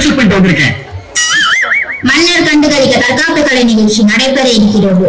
Settle பண்ணிட்டு வந்திருக்கேன். மன்னர் கண்டுகளிக்க தற்காப்பு கலை நிகழ்ச்சி நடைபெற இருக்கிறது.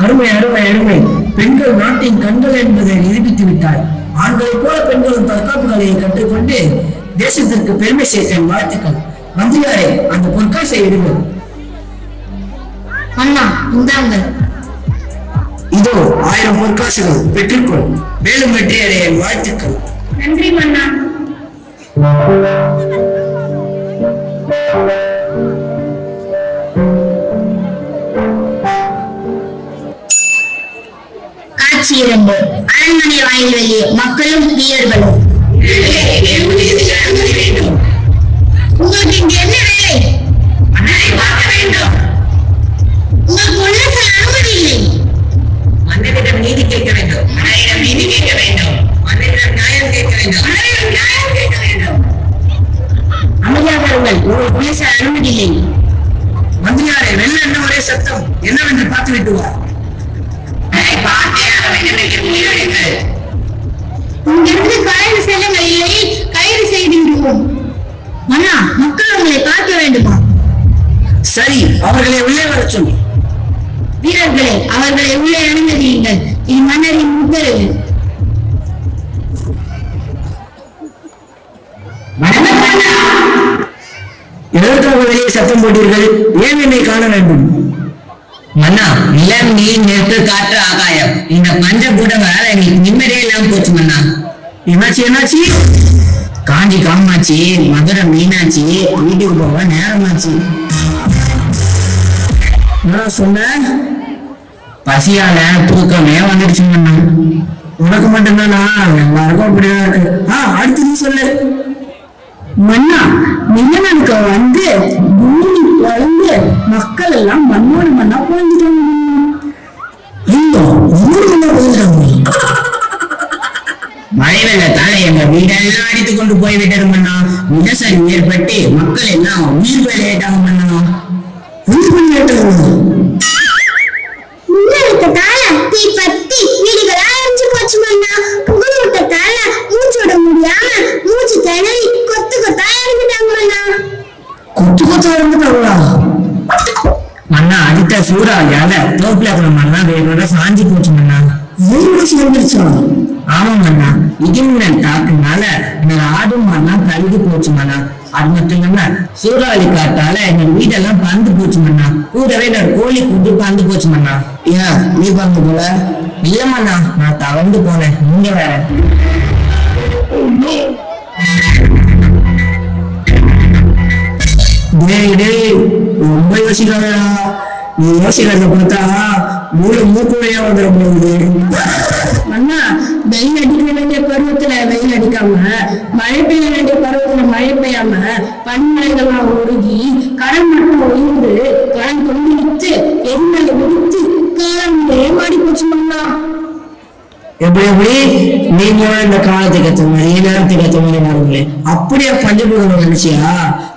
அருமை அருமை அருமை. பெண்கள் நாட்டின் கண்கள் என்பதை நிரூபித்து விட்டார். ஆண்களைப் போல பெண்களும் தற்காப்பு கலையை கற்றுக்கொண்டு தேசத்திற்கு பெருமை சேர்க்க வாழ்த்துக்கள். மந்திரியாரே, அந்த பொற்காசை எடுங்கள். அண்ணா இந்தாங்கள். இதோ 1000 பொற்காசுகள் பெற்றுக்கொள். மேலும் வெற்றியடைய வாழ்த்துக்கள். நன்றி மன்னா. காட்சி 2. அரண்மனை வாயில் வெளியே மக்களும் வீரர்களும். உங்களுக்கு இங்க என்ன வேலை? மன்னரை பார்க்க வேண்டும். உங்களுக்கு உள்ள சில அனுமதி இல்லை. மன்னரிடம் நீதி கேட்க வேண்டும். மன்னரிடம் நீதி கேட்க வேண்டும். மன்னரிடம் நியாயம் கேட்க வேண்டும். மன்னரிடம் நியாயம் கேட்க வேண்டும். அமைதியாளர்கள், உங்களுக்கு சில அனுமதி இல்லை. மந்திரியாரே, வெள்ள என்ன ஒரே சத்தம் என்னவென்று பார்த்து விட்டு வா. இங்கிருந்து கலைந்து செல்லுங்கள், இல்லை கைது செய்திருக்கிறோம். மன்னா, மக்கள் உங்களை பார்க்க வேண்டுமா? சரி, அவர்களை உள்ளே வர சொல்லு. வீரர்களே, அவர்களை உள்ளே அனுமதியுங்கள். இது மன்னரின் உத்தரவு. எதற்காக வெளியே சத்தம் போட்டீர்கள்? ஏன் என்னை காண வேண்டும்? மன்னா, நிலம் நீர் நெருப்பு காற்று ஆகாயம் இந்த பஞ்சபூதங்களால எங்களுக்கு நிம்மதியே இல்லாம போச்சு மன்னா. என்னாச்சு என்னாச்சு? காஞ்சி காமாட்சி, மதுரை மீனாட்சி வீட்டுக்கு போக நேரமாச்சு. நான் சொன்னேன், பசியால தூக்கமே வந்துருச்சு மன்னா. உனக்கு மட்டும்தானா? எல்லாருக்கும் அப்படிதான் இருக்கு. அடுத்து நீ சொல்லு. மன்னா, நிலநடுக்க வந்து பூமி வளர்ந்து மக்கள் எல்லாம் மண்ணோடு மண்ணா போயிட்டாங்க. மழை வெள்ளத்தால எங்க வீடெல்லாம் அடித்து கொண்டு போய்விட்டது மன்னா. நிலச்சரிவு ஏற்பட்டு மக்கள் எல்லாம் உயிர் விளையாட்டாங்க மன்னா. மின்னழுத்தத்தால தீ பத்தி வீடுகள் அழிஞ்சு போச்சு மன்னா. புகழூட்டத்தால மூச்சோட முடியாம மூச்சு திணறி கொத்து கொத்தா இறங்கிட்டாங்க மன்னா. கொத்து கொத்தா இறங்கிட்டாங்களா? மன்னா, அடுத்த சூறாவளியால தோப்புல இருக்கிற மண்ணா வேரோட சாஞ்சி போச்சு மன்னா. வேரோட சேர்ந்துருச்சா? ஆமா மன்னா, இடிமின்னல் தாக்குனால என்னோட ஆடு மண்ணா கழுகி போச்சு மன்னா. அது மட்டும் இல்லாம சூறாவளி காட்டால எங்க வீடெல்லாம் பறந்து போச்சு மன்னா. கூடவே என்னோட கோழி குண்டு பறந்து போச்சு மன்னா. ஏன் நீ பறந்து போல? இல்ல மன்னா, நான் தவழ்ந்து போனேன். நீங்க வேற. டேய் டேய், ரொம்ப யோசிக்காதடா. நீ யோசிக்கிறத பார்த்தா மூக்குலையா வந்துட போகுது. மன்னா, வெயில் அடிக்க வேண்டிய பருவத்துல வெயில் அடிக்காம, மழை பெய்ய வேண்டிய பருவத்துல மழை பெய்யாம, பனிமலைகள்லாம் ஒழுகி கடல் மட்டும் உயர்ந்து கடல் கொண்டிருத்து எரிமலை வெடித்து காலம் மாடி போச்சு மன்னா. எப்படி எப்படி நீங்க இந்த காலத்துக்கு ஏற்ற மாதிரி நேரத்துக்கு ஏற்ற மாதிரி மாறுங்களே. அப்படியே பஞ்சபூதம் நினைச்சியா?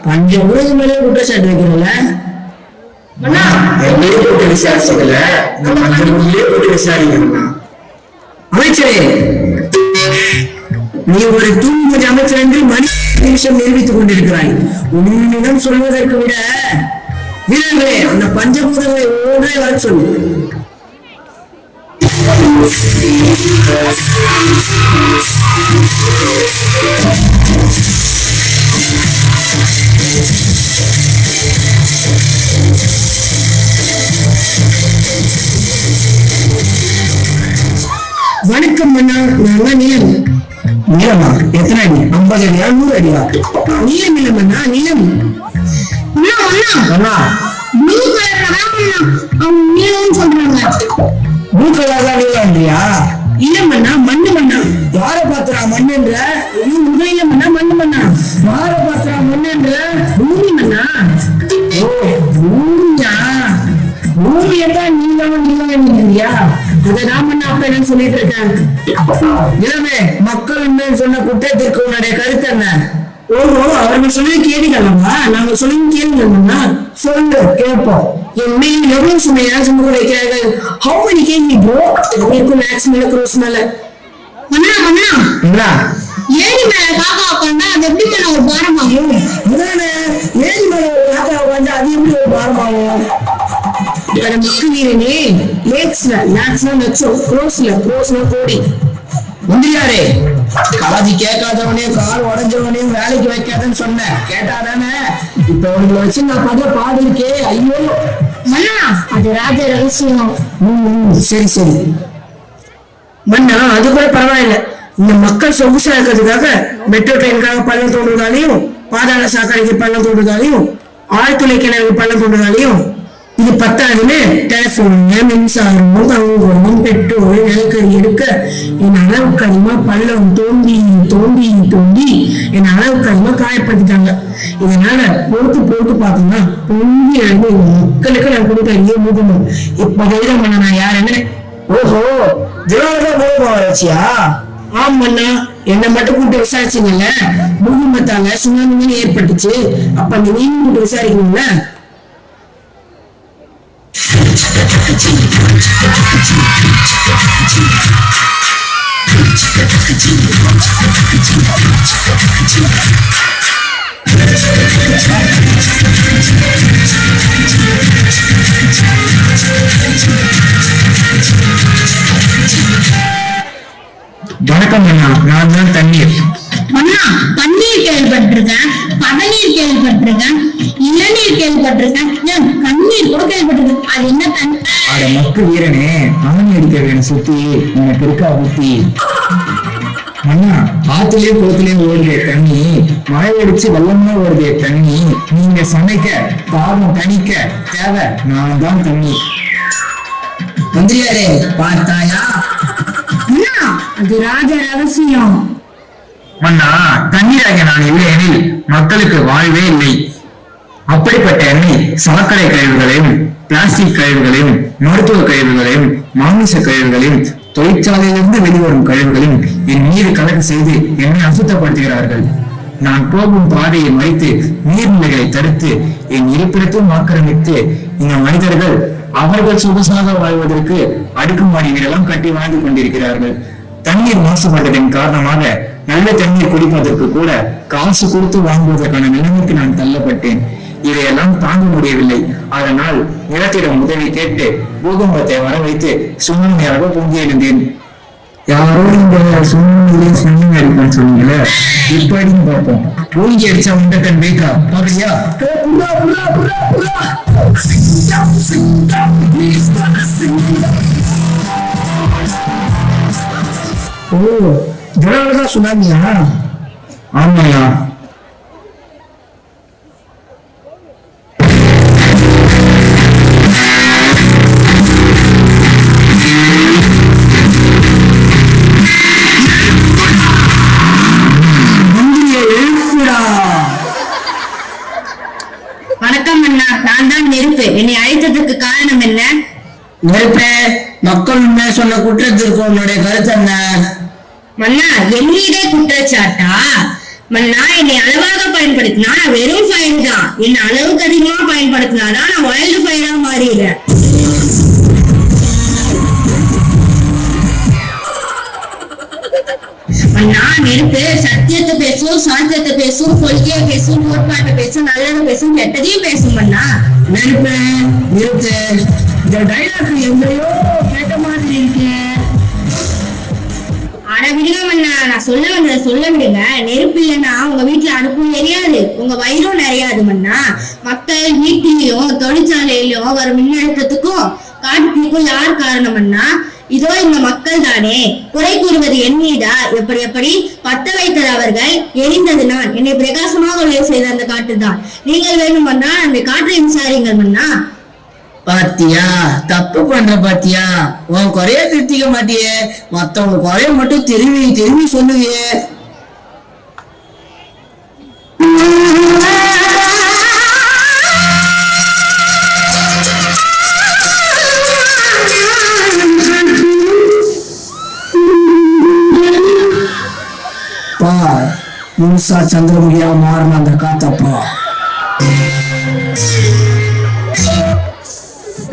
பஞ்சபூதம் மேலே குற்றச்சாட்டு வைக்கிறோம்ல. போட்டு விசாரிச்சதுல பஞ்சபூதத்திலே போட்டு விசாரிக்கணும்னா அமைச்சரே, நீ ஒரு தூங்குமதி அமைச்சர் என்று மணி நிமிஷம் நிரூபித்துக் கொண்டிருக்கிறாய். உன்னிடம் சொல்வதற்கு விட வீரர்களே, அந்த பஞ்சபூதங்களை ஒன்றே வர சொல்லு. வணக்கம் மன்னா, நான் நீலம். நீளமா? எத்தனை அடி? 50 அடியா 100 அடியா? நீளம் இல்ல மன்னா, நீளம். அண்ணா, ப்ளூ கலர்ல தான் அவங்க நீளம்னு சொல்றாங்க. ப்ளூ கலர் தான் நீளம் இல்லையா? இல்ல மன்னா, மண்ணு மன்னா. யார பாத்துறா மண்ணுன்ற? உங்களை இல்ல மன்னா, மண்ணு மன்னா. யார பாத்துறா மண்ணுன்ற? பூமி மன்னா. ஓ பூமியா? பூமியை தான் நீங்க அதான் மன்னா அப்ப என்ன சொல்லிட்டு இருக்கேன். இளமே, மக்கள் சொன்ன குற்றத்திற்கு உன்னுடைய கருத்து என்ன? ஓஹோ, அவர்கள் சொல்லி கேட்டீங்களா? நாங்க சொல்லி கேளுங்கண்ணா. சொல்லு, கேட்போம். என் மேல் எவ்வளவு சுமையா சமூக வைக்கிறார்கள்? How many kg bro? எனக்கு மேக்ஸ் மேல க்ரோஸ் மேல. மன்னா மன்னா, என்ன? ஏரி மேல காக்கா உட்காந்தா அது எப்படி மேல ஒரு பாரமாகும்? அதானே, ஏரி மேல ஒரு காக்கா உட்காந்தா அது எப்படி ஒரு பாரமாகும்? மிக்கு வீரனே, லேக்ஸ்ல லட்சம், க்ரோஸ்ல கோடி. முந்திரியாரே, காது கேட்காதவனையும் கால் உடஞ்சவனையும் வேலைக்கு வைக்காதன்னு சொன்னேன், கேட்டாதானே? இப்ப உங்களை வச்சு நான் படுற பாடு இருக்கே, ஐயோ. மன்னா, அது ராஜ ரகசியம். சரி சரி மன்னா, அது கூட பரவாயில்ல. இந்த மக்கள் சொகுசா இருக்கிறதுக்காக மெட்ரோ ட்ரெயினுக்காக பள்ளம் தோன்றதாலையும், பாதாள சாக்கடைக்கு பள்ளம் தோன்றதாலையும், ஆழ்துளை கிணறு பள்ளம் தோன்றதாலையும், இது பத்தாதுன்னு டெலிபோன், மின்சாரம், தங்கம், பெட்ரோல், நிலக்கரி எடுக்க என் அளவுக்கு அதிகமா பள்ளம் தோண்டி தோண்டி தோண்டி என் அளவுக்கு அதிகமா காயப்படுத்திட்டாங்க. இதனால பொறுத்து பார்த்தோம்னா பொங்கி எழுந்து மக்களுக்கு நான் கொடுத்த ஐயோ மூகமும் இப்ப கைதம் பண்ண நான் யாருன்னு. ஓஹோ, தினம்தான் பூகம்பம் வளர்ச்சியா? ஆமாண்ணா, என்னை மட்டும் கூப்பிட்டு விசாரிச்சீங்கல்ல, பூகம்பத்தால சுனாமி ஏற்பட்டுச்சு. அப்ப அந்த நீங்க கூப்பிட்டு விசாரிக்கணும்ல. வணக்கம் அண்ணா, நான் தான் தண்ணீர். மன்னா, தண்ணீர் கேள்விப்பட்டிருக்கேன், பதநீர் கேள்விப்பட்டிருக்கேன், இளநீர் கேள்விப்பட்டிருக்கேன், கண்ணீர் கூட கேள்விப்பட்டிருக்கேன். அது என்ன தண்ணி? அட மக்கு வீரனே, ஆணி அடிக்க வேணும் சுத்தி, உனக்கு இருக்கா புத்தி? அண்ணா, ஆத்துலயும் குளத்திலயும் ஓடுதே தண்ணி, மழை அடிச்சு வெள்ளமா ஓடுதே தண்ணி, நீங்க சமைக்க தாகம் தணிக்க தேவை நான் தான் தண்ணி. மந்திரியாரே, பார்த்தாயா? அண்ணா, அது ராஜ ரகசியம். மன்னா, தண்ணீராக நான் இல்லை எனில் மக்களுக்கு வாழ்வே இல்லை. அப்படிப்பட்ட எண்ணெய் சாக்கடை கழிவுகளையும், பிளாஸ்டிக் கழிவுகளையும், மருத்துவ கழிவுகளையும், மாமிச கழிவுகளையும், தொழிற்சாலையிலிருந்து வெளிவரும் கழிவுகளையும் என் மீது கலக்க செய்து என்னை அசுத்தப்படுத்துகிறார்கள். நான் போகும் பாதையை மறைத்து நீர்நிலைகளை தடுத்து என் இருப்பிடத்தையும் ஆக்கிரமித்து இந்த மனிதர்கள் அவர்கள் சொகுசாக வாழ்வதற்கு அடுக்குமாடி வீடெல்லாம் கட்டி வாழ்ந்து கொண்டிருக்கிறார்கள். தண்ணீர் மாசுபட்டதின் காரணமாக நல்ல தண்ணீர் குடிப்பதற்கு கூட காசு கொடுத்து வாங்குவதற்கான நிலைமைக்கு நான் தள்ளப்பட்டேன். இதையெல்லாம் தாங்க முடியவில்லை. அதனால் நிலத்திடம் உதவி கேட்டு பூகம்பத்தை வர வைத்து சுனாமியாக பொங்கி எழுந்தேன். யாரோ இந்த சுனாமியிலே சுனாமி அடிப்பான்னு சொன்னீங்களே, இப்படின்னு பார்ப்போம். பூங்கி அடிச்சா உண்டக்கன் வைக்கா பாக்குறியா? ஓ, இதனாலதான் சுனாமியா? ஆமாயா. வணக்கம் அண்ணா, நான் தான் நெருப்பு. என்னை அழைத்ததுக்கு காரணம் என்ன? நெருப்பே, மக்கள் உண்மை சொன்ன குற்றத்திற்கு உன்னுடைய கருத்து என்ன? மன்னா, என் மீதே குற்றச்சாட்டா? மன்னா, என்னை அளவாக பயன்படுத்தினா நான் வெறும் ஃபயர் தான். என்ன அளவுக்கு அதிகமா பயன்படுத்தினாதான் நான் வைல்டு ஃபயரா மாறிடுறேன். மன்னா, நெருப்பு சத்தியத்தை பேசும், சாத்தியத்தை பேசும், கொள்கையை பேசும், கோட்பாட்டை பேசும், நல்லதை பேசும், கெட்டதையும் பேசும். மன்னா, நெருப்பே, நிறுத்து. இந்த டைலாக் எங்கேயோ கேட்ட மாதிரி இருக்கு. ஆனா விடுங்க மன்னா, நான் சொல்ல வந்ததை சொல்ல விடுங்க. நெருப்பு இல்லைன்னா உங்க வீட்டுல அடுப்பும் எரியாது, உங்க வயிறும் நிறையாது. மன்னா, மக்கள் வீட்டிலையும் தொழிற்சாலையிலும் வரும் மின்னழுத்தத்துக்கும் காட்டுக்கும் யார் காரணம்? மன்னா, இதோ இந்த மக்கள் தானே. குறை கூறுவது என் மீதா? எப்படி பத்த வைத்தது அவர்கள், எரிந்தது நான். என்னை பிரகாசமாக செய்த அந்த காட்டு தான். நீங்கள் வேணுமன்னா அந்த காற்றை விசாரிங்கள். மன்னா, பாத்தியா, தப்பு பண்ற பாத்தியா? உன் குறைய திருத்திக்க மாட்டியே, மத்தவங்க குறைய மட்டும் திரும்பி திரும்பி சொல்லுவியே. முழுசா சந்திரமுகியா மாறின அந்த காத்தப்பா.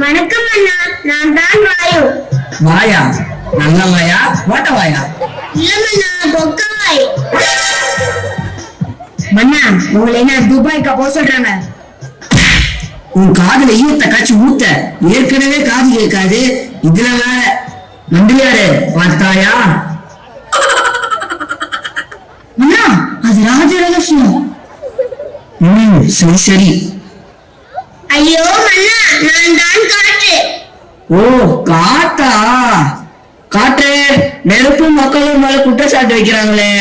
வணக்கம் அண்ணா, நான் தான் வாயு. வாயா? நல்ல வாயா, ஓட்ட வாயா? இல்லமண்ணா, பொக்க வாய். மன்னா, உங்களை என்ன துபாய்க்கா போக சொல்றாங்க? உன் காதுல ஈயத்தை காய்ச்சி ஊத்த, ஏற்கனவே காது கேட்காது, இதுல வேற மந்திரியாரு பார்த்தாயா? அண்ணா, அது ராஜ ரகசியம். சரி சரி. ஐயோ மன்னா, நான் தான் காற்று. ஓ காத்தா? காற்று நெருப்பு மக்களும் மேல குற்றச்சாட்டு வைக்கிறாங்களே.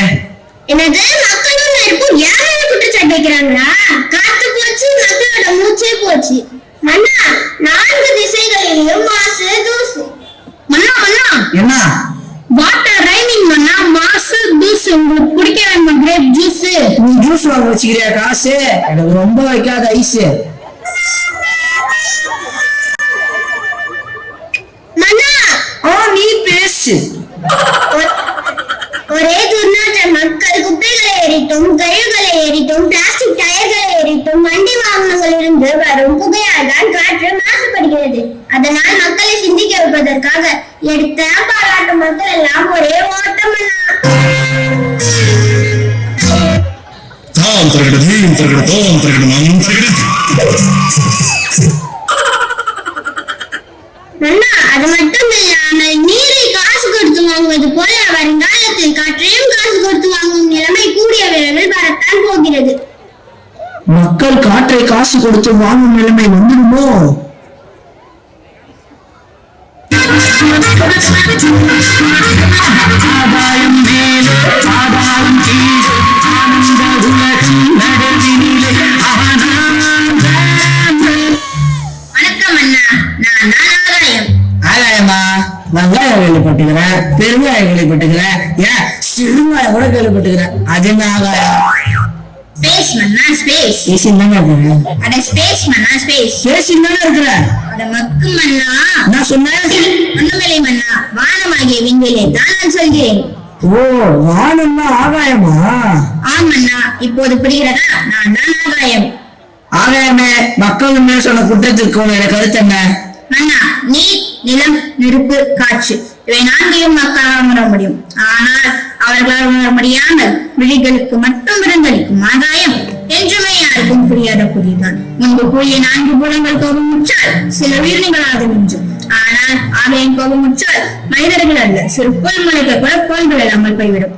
என்னது, மக்களும் நெருப்பும் யார் மேல குற்றச்சாட்டு வைக்கிறாங்களா? காத்து போச்சு, மக்களோட மூச்சே போச்சு. மன்னா, 4 திசைகளிலும் மாசு தூசு. மன்னா மன்னா, என்ன வாட்டர் ரைமிங் மன்னா, மாசு தூசு. உங்களுக்கு குடிக்க வேணுமா கிரேப் ஜூஸ்? நீ ஜூஸ் வாங்க வச்சுக்கிறியா காசு? எனக்கு ரொம்ப வைக்காத ஐஸ். மன்னா, நீ பேசு. ஒரே துர்நாற்ற மக்கள் குப்பைகளை எரித்தும், கழிவுகளை எரித்தும், பிளாஸ்டிக் டயர்களை எரித்தும், வண்டி வாகனங்களில் இருந்து வரும் புகையால் தான் காற்று மாசுபடுகிறது. அதனால் மக்களை சிந்திக்க வைப்பதற்காக எடுத்த பாராட்டு மக்கள் எல்லாம் ஒரே ஓட்டம். அண்ணா, அது மட்டும் இல்லாமல் நீரை காசு கொடுத்து வாங்குவது போல வருங்காலத்தில் காற்றையும் காசு கொடுத்து வாங்கும் நிலைமை கூடிய விரைவில் வரத்தான் போகிறது. மக்கள் காற்றை காசு கொடுத்து வாங்கும் நிலைமை வந்துடுமோ? ஆதாயம் மேலே ஆதாயம் கீழே ஆனந்த உலகம் நடுவினிலே. வணக்கம் அண்ணா, நான் தான் ஆகாயம். ஆகாயமா? வெங்காயம் கேள்விப்பட்டுக்கிறேன், பெருங்காயம் கேள்விப்பட்டுக்கிறேன், ஏன் சிறுங்காயம் கூட கேள்விப்பட்டுக்கிறேன். அது என்ன ஆகாயம்? ஸ்பேஸ் மன்னா, ஸ்பேஸ். பேசின்னு தானே இருக்கிறேன். அட ஸ்பேஸ் மன்னா, ஸ்பேஸ். பேசின்னு தானே இருக்கிறேன். அட மக்கு மன்னா, நான் சொன்னேன் ஒண்ணுமில்லை மன்னா, வானமாகிய விண்வெளியை தான் நான் சொல்கிறேன். ஓ, வானம்னா ஆகாயமா? ஆமண்ணா, இப்போது புரிகிறதா? நான் தான் ஆகாயம். ஆகாயமே, மக்கள் மேல் சொன்ன குற்றத்திற்கு உனக்கு கருத்து என்ன? மன்னா, நீர், நிலம், நெருப்பு, காற்று இவை 4ஐயும் மக்களால் உணர முடியும். ஆனால் அவர்களால் உணர முடியாமல் விழிகளுக்கு மட்டும் விருந்தளிக்கும் ஆதாயம் என்றுமே யாருக்கும் புரியாத புரியுதான். முன்பு கூறிய 4 புலங்கள் கோபமுற்றால் சில உயிரினங்களாக நின்றும். ஆனால் ஆகையின் கோபமுற்றால் மனிதர்கள் அல்ல, சிறு புல்மலைகள் கூட கோள்கள் இல்லாமல் போய்விடும்.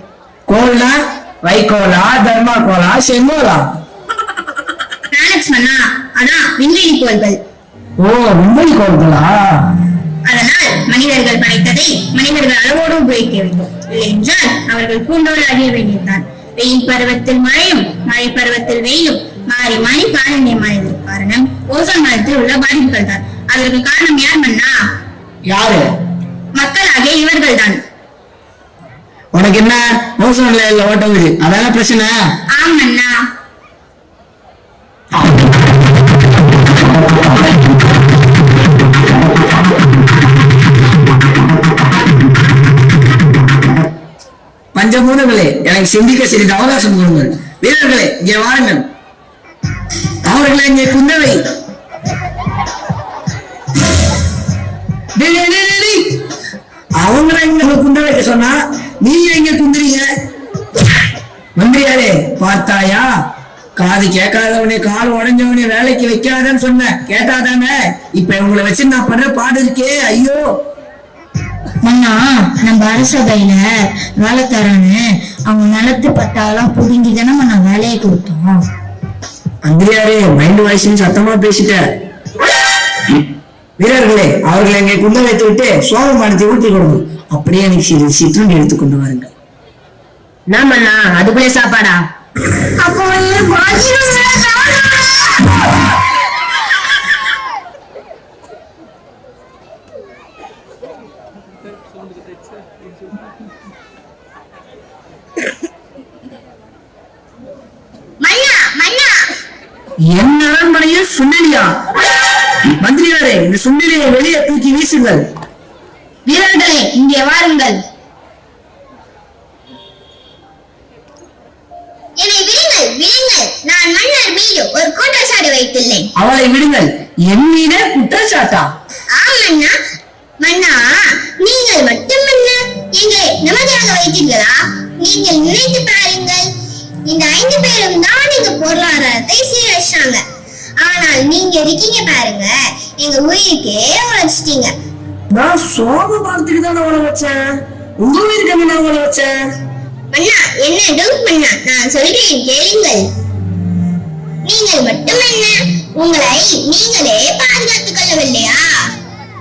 கோல்னா வைகோலா, தர்மாகோலா, செங்கோலா? பிளானட்ஸ் மன்னா, அதான் விண்வெளி கோள்கள். ஓ, விண்வெளி கோள்களா? அதனால் மனிதர்கள் படைத்ததை மனிதர்கள் அளவோடு உபயோகிக்க வேண்டும். இல்லை என்றால் அவர்கள் பூண்டோடு அழிய வேண்டியதுதான். வெயில் பருவத்தில் மழையும் மழை பருவத்தில் வெயிலும் மாறி மாறி காலநிலையமானது காரணம் ஓசோன் மண்டலத்தில் உள்ள பாதிப்புகள் தான். அதற்கு காரணம் யார் மன்னா? யாரு? மக்களாகிய இவர்கள் தான். உனக்கு என்ன ஓசோன் லேயர்ல ஓட்டவுது, அதான பிரச்சனை? ஆம் மன்னா. பஞ்சபூதங்களே, எனக்கு சிந்திக்க சிறிது அவகாசம் கொடுங்கள். வீரர்களே, இங்கே வாருங்கள். அவர்களை இங்கே குந்தவை. அவங்கள இங்க குந்த வைக்க சொன்னா நீங்க இங்க குந்துறீங்க. மந்திரியாரே பார்த்தாயா? காது கேட்காதவனே கால் உடஞ்சவனே வேலைக்கு வைக்காதன்னு சொன்ன, கேட்டாதானே? இப்ப இவங்களை வச்சு நான் பண்ற பாடு இருக்கே, ஐயோ. மன்னா, நம்ம அரசபையில வேலை தரான்னு அவங்க நிலத்து பட்டாலாம் புதுங்கி தானே நான் வேலையை கொடுத்தோம். மந்திரியாரே, மைண்ட் வாய்ஸ் சத்தமா பேசிட்ட. வீரர்களே, அவர்களை இங்கே குந்த வைத்து விட்டு சோகமானத்தை ஊற்றி கொடுங்க. அப்படியே எனக்கு சிற்றுண்டி எடுத்துக்கொண்டு வாருங்க. என்ன மன்னா, அதுக்குள்ளே சாப்பாடா? அப்போ சுண்டலியா? மந்திரியாரே, இந்த சுண்டலியை வெளியே தூக்கி வீசுங்கள். வீரர்களே, இங்கே வாருங்கள். என்னை விடுங்கள், விடுங்கள். நான் மன்னர் மீது ஒரு குற்றச்சாட்டு வைத்துள்ளேன். அவளை விடுங்கள். என் மீது குற்றச்சாட்டா? மன்னா, மன்னா, நீங்கள் மட்டும் மன்னர் எங்களை நிம்மதியாக வைத்தீர்களா? நீங்கள் நினைத்து பாருங்கள், இந்த 5 பேரும் தான் எங்க பொருளாதாரத்தை சீரழிச்சாங்க. ஆனால் நீங்க இருக்கீங்க பாருங்க, எங்க உயிருக்கே உழைச்சிட்டீங்க. நான் சோக பார்த்துட்டு தானே உழ வச்சேன். உங்க உயிருக்கு நான் உழ வச்சேன். மன்னா, என்ன டவுட் மன்னா? நான் சொல்றேன் கேளுங்கள். நீங்கள் மட்டும் என்ன உங்களை நீங்களே பாதுகாத்துக் கொள்ளவில்லையா?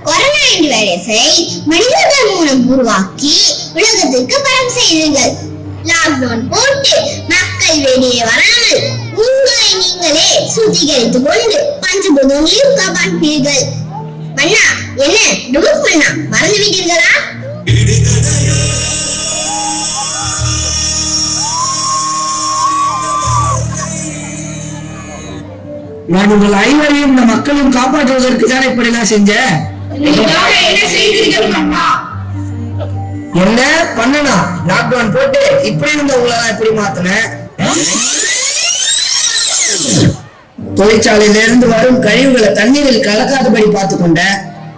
கொரோனா என்ற வைரஸை மனிதர்கள் மூலம் உருவாக்கி உலகத்திற்கு பரவ செய்தீர்கள். லாக்டவுன் போட்டு மக்கள் வெளியே வராமல் உங்களை நீங்களே சுத்திகரித்துக் கொண்டு பஞ்சபூதங்களையும் காப்பாற்றீர்கள். மன்னா, என்ன டவுட் மன்னா? மறந்து விட்டீர்களா? நான் உங்கள் ஐவரையும் இந்த மக்களையும் காப்பாற்றுவதற்கு தான் இப்படி எல்லாம் செஞ்சேன். என்ன பண்ணனா? லாக்டவுன் போட்டு இப்படி இருந்த உங்களை எப்படி மாத்தினேன்? தொழிற்சாலையில இருந்து வரும் கழிவுகளை தண்ணீரில் கலக்காதபடி பார்த்துக்கொண்ட,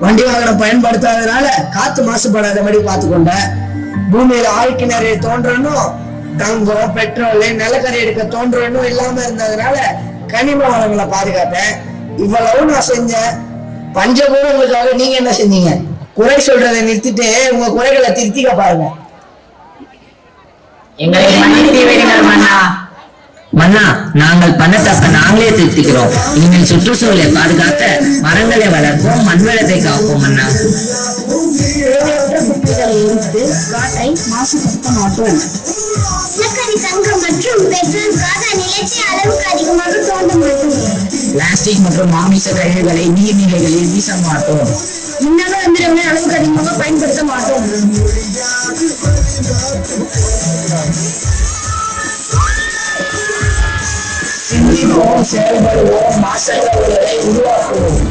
வண்டி வாகனம் பயன்படுத்தாதனால காத்து மாசுபடாதபடி பார்த்துக்கொண்ட, பூமியில ஆழ்கிணறு தோன்றணும், தங்கம் பெட்ரோல் நிலக்கரி எடுக்க தோன்றணும் இல்லாம இருந்ததுனால கனிம வளங்களை பாதுகாத்தேன். இவ்வளவு நான் செஞ்சேன். பஞ்சபூதங்களுக்காக நீங்க என்ன செஞ்சீங்க? குறை சொல்றதை நிறுத்திட்டு உங்க குறைகளை திருத்திக்க பாருங்க. எங்களை மன்னித்து விடுங்கள் மன்னா. மன்னா, நாங்கள் பண்ண தப்ப நாங்களே திருத்திக்கிறோம். இனிமேல் சுற்றுச்சூழலை பாதுகாக்க மரங்களை வளர்ப்போம், மண்வளத்தை காப்போம் மன்னா. காட்டை மாசுபடுத்த மாட்டோம். நிலக்கரி, தங்கம் மற்றும் பெட்ரோலுக்காக நிலத்தை அளவுக்கு அதிகமாக தோண்ட மாட்டோம். பிளாஸ்டிக் மற்றும் மாமிச கழிவுகளை நீர்நிலைகளில் வீச மாட்டோம். மின்னணு எந்திரங்களை அளவுக்கு அதிகமாக பயன்படுத்த மாட்டோம். சிந்திப்போம், செயல்படுவோம், மாற்றங்களை உருவாக்குவோம்.